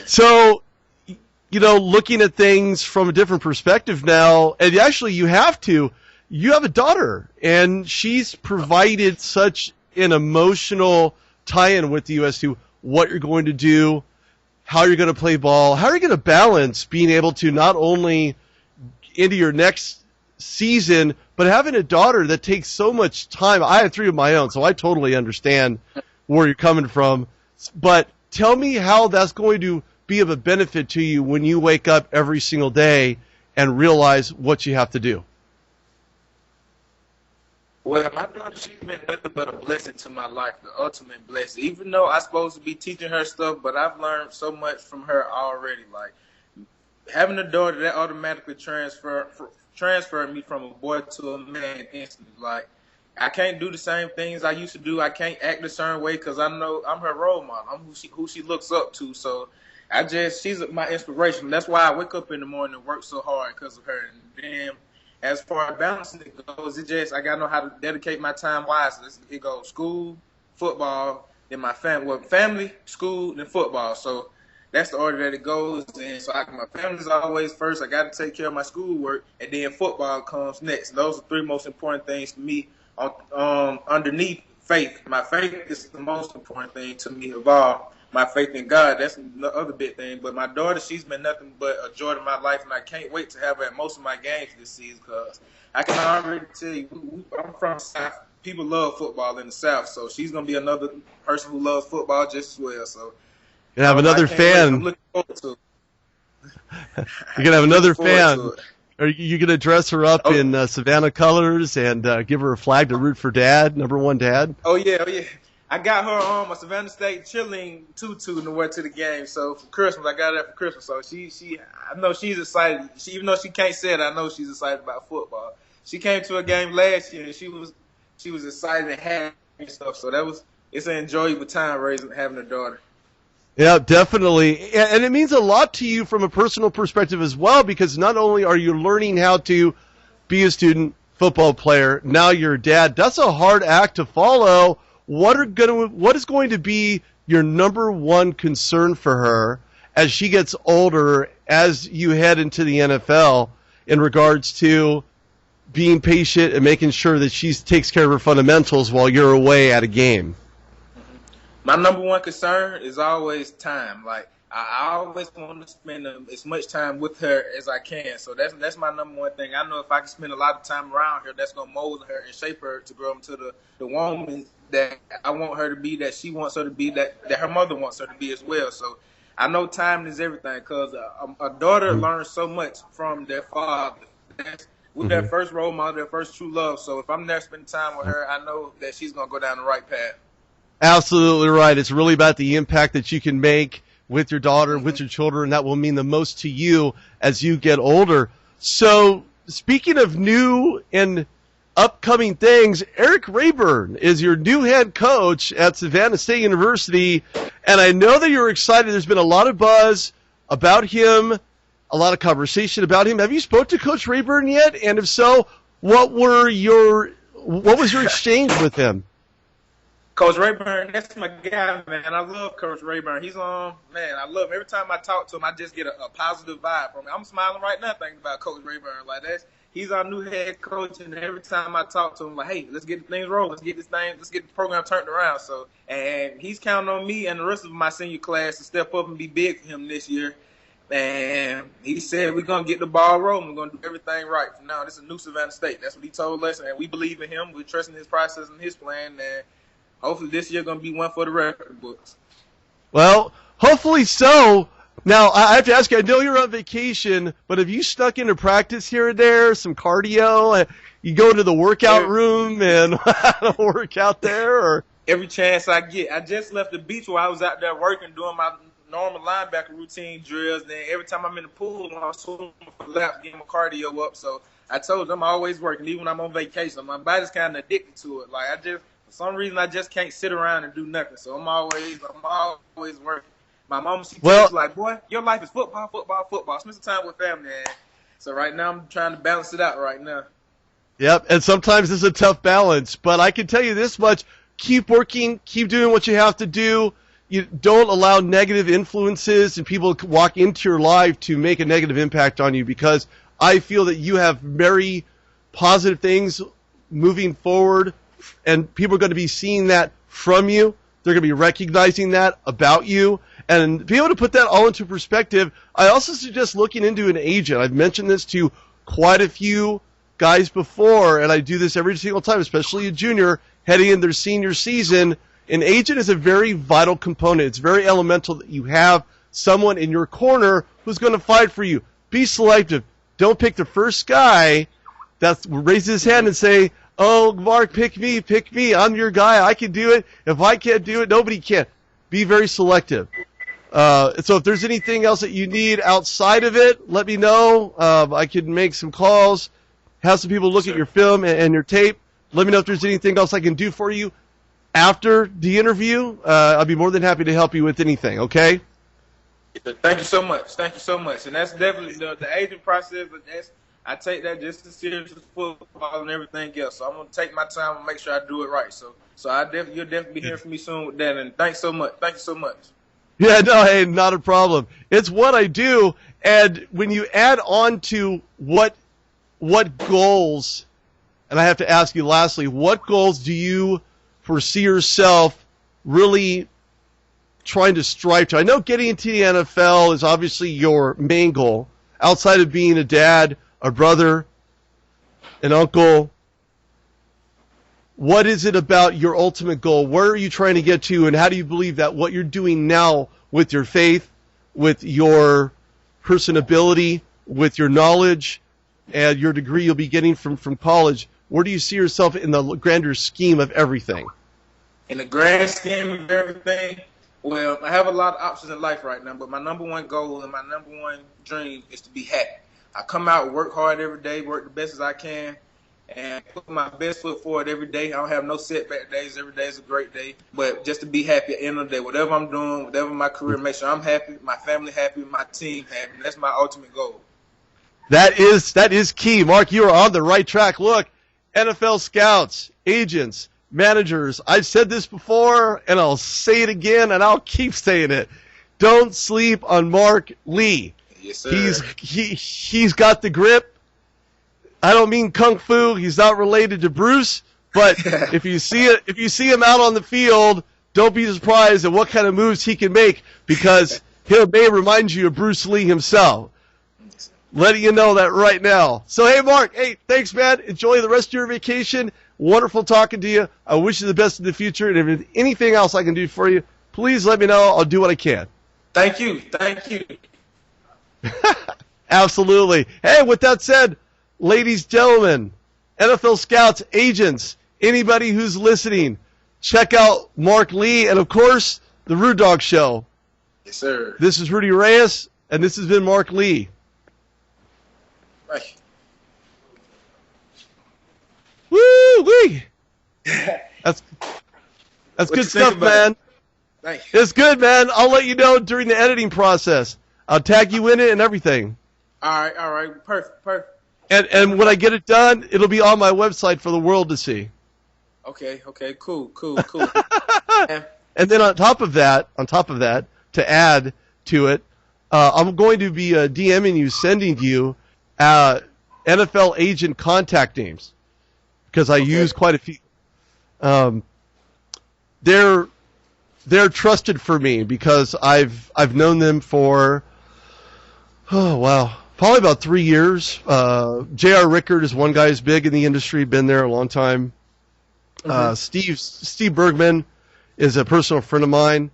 So, looking at things from a different perspective now, and actually you have a daughter, and she's provided such an emotional tie-in with you as to what you're going to do, how you're going to play ball, how you're going to balance being able to not only into your next season, but having a daughter that takes so much time. I have 3 of my own, so I totally understand where you're coming from. But tell me how that's going to be of a benefit to you when you wake up every single day and realize what you have to do. Well, my daughter, she's been nothing but a blessing to my life, the ultimate blessing. Even though I'm supposed to be teaching her stuff, but I've learned so much from her already. Like, having a daughter, that automatically transferred me from a boy to a man instantly. Like, I can't do the same things I used to do. I can't act a certain way because I know I'm her role model. I'm who she looks up to. So she's my inspiration. That's why I wake up in the morning and work so hard because of her. And then, as far as balancing it goes, I gotta know how to dedicate my time wisely. It goes school, football, then my family. Well, family, school, then football. So that's the order that it goes. And so my family's always first. I got to take care of my schoolwork, and then football comes next. Those are 3 most important things to me. Underneath faith, my faith is the most important thing to me of all. My faith in God, that's the other big thing. But my daughter, she's been nothing but a joy to my life, and I can't wait to have her at most of my games this season because I can already tell you, I'm from the South. People love football in the South, so she's going to be another person who loves football just as well. So you have another fan. I'm looking forward to it. You're going to have another fan. Are you going to dress her up in Savannah colors and give her a flag to root for Dad, number 1 Dad? Oh, yeah. I got her on my Savannah State cheerleading tutu to wear to the game. So for Christmas, I got that for Christmas. So I know she's excited. Even though she can't say it, I know she's excited about football. She came to a game last year and she was excited and happy and stuff. So it's an enjoyable time having a daughter. Yeah, definitely. And it means a lot to you from a personal perspective as well, because not only are you learning how to be a student football player, now you're a dad. That's a hard act to follow. What is going to be your number 1 concern for her as she gets older, as you head into the NFL, in regards to being patient and making sure that she takes care of her fundamentals while you're away at a game? My number 1 concern is always time. Like, I always want to spend as much time with her as I can. So that's my number 1 thing. I know if I can spend a lot of time around her, that's going to mold her and shape her to grow into the woman that I want her to be, that she wants her to be, that her mother wants her to be as well. So I know time is everything because a daughter learns so much from their father. We're their first role model, their first true love. So if I'm there spending time with her, I know that she's going to go down the right path. Absolutely right. It's really about the impact that you can make with your daughter, with your children. That will mean the most to you as you get older. So speaking of new and upcoming things, Eric Rayburn is your new head coach at Savannah State University, and I know that you're excited. There's been a lot of buzz about him, a lot of conversation about him. Have you spoke to Coach Rayburn yet? And if so, what was your exchange with him? Coach Rayburn, that's my guy, man. I love Coach Rayburn. He's man, I love him. Every time I talk to him, I just get a positive vibe from him. I'm smiling right now thinking about Coach Rayburn. Like, he's our new head coach, and every time I talk to him, like, hey, let's get things rolling. Let's get the program turned around. So, and he's counting on me and the rest of my senior class to step up and be big for him this year. And he said we're going to get the ball rolling. We're going to do everything right. Now, this is a new Savannah State. That's what he told us, and we believe in him. We're trusting his process and his plan, and hopefully this year going to be one for the record books. Well, hopefully so. Now, I have to ask you, I know you're on vacation, but have you snuck into practice here and there, some cardio? You go into the workout room and work out there? Or? Every chance I get. I just left the beach where I was out there working, doing my normal linebacker routine drills. Then every time I'm in the pool, I'm swimming for lap, getting my cardio up. So I told them I'm always working, even when I'm on vacation. My body's kind of addicted to it. Like, for some reason, I just can't sit around and do nothing. So I'm always working. My mom, she tells me, like, boy, your life is football, football, football. Spend some time with family. And so right now I'm trying to balance it out right now. Yep, and sometimes it's a tough balance. But I can tell you this much. Keep working. Keep doing what you have to do. you don't allow negative influences and people to walk into your life to make a negative impact on you, because I feel that you have very positive things moving forward, and people are going to be seeing that from you. They're going to be recognizing that about you, and to be able to put that all into perspective, I also suggest looking into an agent. I've mentioned this to quite a few guys before, and I do this every single time, especially a junior heading in their senior season. An agent is a very vital component. It's very elemental that you have someone in your corner who's going to fight for you. Be selective. Don't pick the first guy that raises his hand and say, "Oh, Mark, pick me. I'm your guy. I can do it. If I can't do it, nobody can." Be very selective. So if there's anything else that you need outside of it, let me know. I can make some calls, have some people look at your film and your tape. Let me know if there's anything else I can do for you after the interview. I'll be more than happy to help you with anything, okay? Thank you so much. Thank you so much. And that's definitely the agent process. I take that just as serious as football and everything else. So I'm going to take my time and make sure I do it right. So you'll definitely be hearing from me soon with that. And thanks so much. Thank you so much. Yeah, no, hey, not a problem. It's what I do. And when you add on to what goals, and I have to ask you lastly, what goals do you foresee yourself really trying to strive to? I know getting into the NFL is obviously your main goal, outside of being a dad, a brother, an uncle. What is it about your ultimate goal? Where are you trying to get to, and how do you believe that what you're doing now with your faith, with your personability, with your knowledge, and your degree you'll be getting from college, where do you see yourself in the grander scheme of everything? In the grand scheme of everything, well, I have a lot of options in life right now, but my number one goal and my number one dream is to be happy. I come out, work hard every day, work the best as I can, and put my best foot forward every day. I don't have no setback days. Every day is a great day. But just to be happy at the end of the day, whatever I'm doing, whatever my career, make sure I'm happy, my family happy, my team happy. That's my ultimate goal. That is key. Mark, you are on the right track. Look, NFL scouts, agents, managers, I've said this before, and I'll say it again, and I'll keep saying it. Don't sleep on Mark Lee. Yes, sir. He's got the grip. I don't mean kung fu. He's not related to Bruce, but if you see him out on the field, don't be surprised at what kind of moves he can make, because he may remind you of Bruce Lee himself. Letting you know that right now. So, hey, Mark, hey, thanks, man. Enjoy the rest of your vacation. Wonderful talking to you. I wish you the best in the future. And if there's anything else I can do for you, please let me know. I'll do what I can. Thank you. Thank you. Absolutely. Hey, with that said, ladies, gentlemen, NFL scouts, agents, anybody who's listening, check out Mark Lee and, of course, the Rude Dog Show. Yes, sir. This is Rudy Reyes, and this has been Mark Lee. Right. Woo-wee! That's good stuff, man. Thank you. It's good, man. I'll let you know during the editing process. I'll tag you in it and everything. All right. Perfect. And when I get it done, it'll be on my website for the world to see. Okay, cool. And then on top of that, to add to it, I'm going to be DMing you, sending you NFL agent contact names, because I use quite a few. They're trusted for me because I've known them for probably about 3 years. J.R. Rickard is one guy who's big in the industry, been there a long time. Steve Bergman is a personal friend of mine.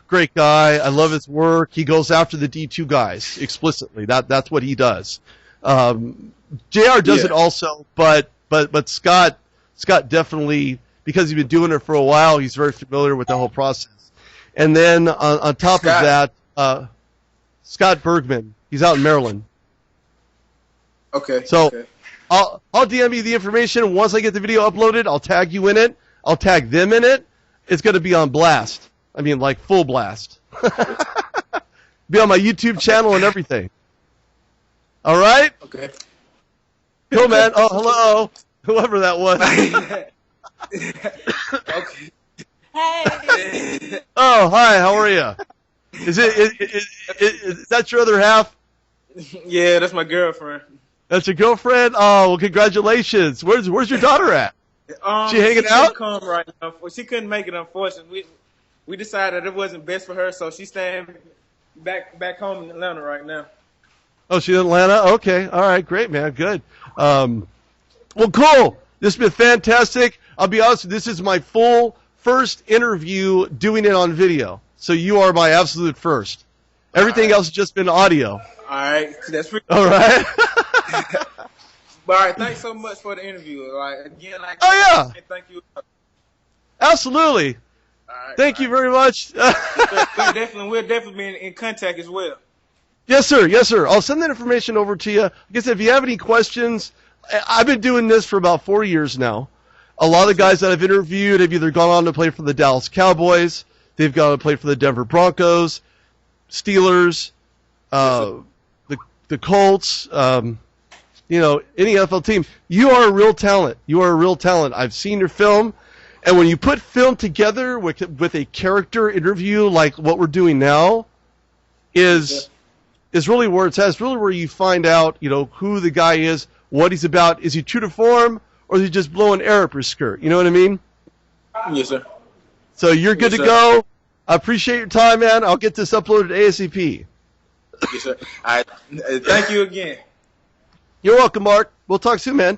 Great guy. I love his work. He goes after the D2 guys explicitly. That's what he does. JR does it also, but Scott definitely, because he's been doing it for a while, he's very familiar with the whole process. And then on top of that, Scott Bergman, he's out in Maryland. Okay. So I'll DM you the information. Once I get the video uploaded, I'll tag you in it. I'll tag them in it. It's going to be on blast. I mean, like full blast. Be on my YouTube channel and everything. All right? Okay. Cool, man. Oh, hello. Whoever that was. Okay. Hey. Oh, hi. How are you? Is that your other half? Yeah, that's my girlfriend. That's your girlfriend? Oh, well, congratulations. Where's your daughter at? She hanging out? Couldn't come right now. She couldn't make it, unfortunately. We decided it wasn't best for her, so she's staying back home in Atlanta right now. Oh, she's in Atlanta? Okay. All right. Great, man. Good. Well, cool. This has been fantastic. I'll be honest, this is my first interview doing it on video. So you are my absolute first. Everything else has just been audio. All right. That's pretty All right. But all right, thanks so much for the interview. Oh, yeah. Thank you. Absolutely. All right, Thank you very much. we'll definitely be in contact as well. Yes, sir. Yes, sir. I'll send that information over to you. Like I said, if you have any questions, I've been doing this for about 4 years now. A lot of the guys that I've interviewed have either gone on to play for the Dallas Cowboys, they've gone to play for the Denver Broncos, Steelers, the Colts, any NFL team. You are a real talent. You are a real talent. I've seen your film, and when you put film together with a character interview like what we're doing now, is really where it's at. It's really where you find out, who the guy is, what he's about. Is he true to form, or is he just blowing air up his skirt? You know what I mean? Yes, sir. So you're good to go. I appreciate your time, man. I'll get this uploaded ASAP. Yes, sir. All right. Thank you again. You're welcome, Mark. We'll talk soon, man.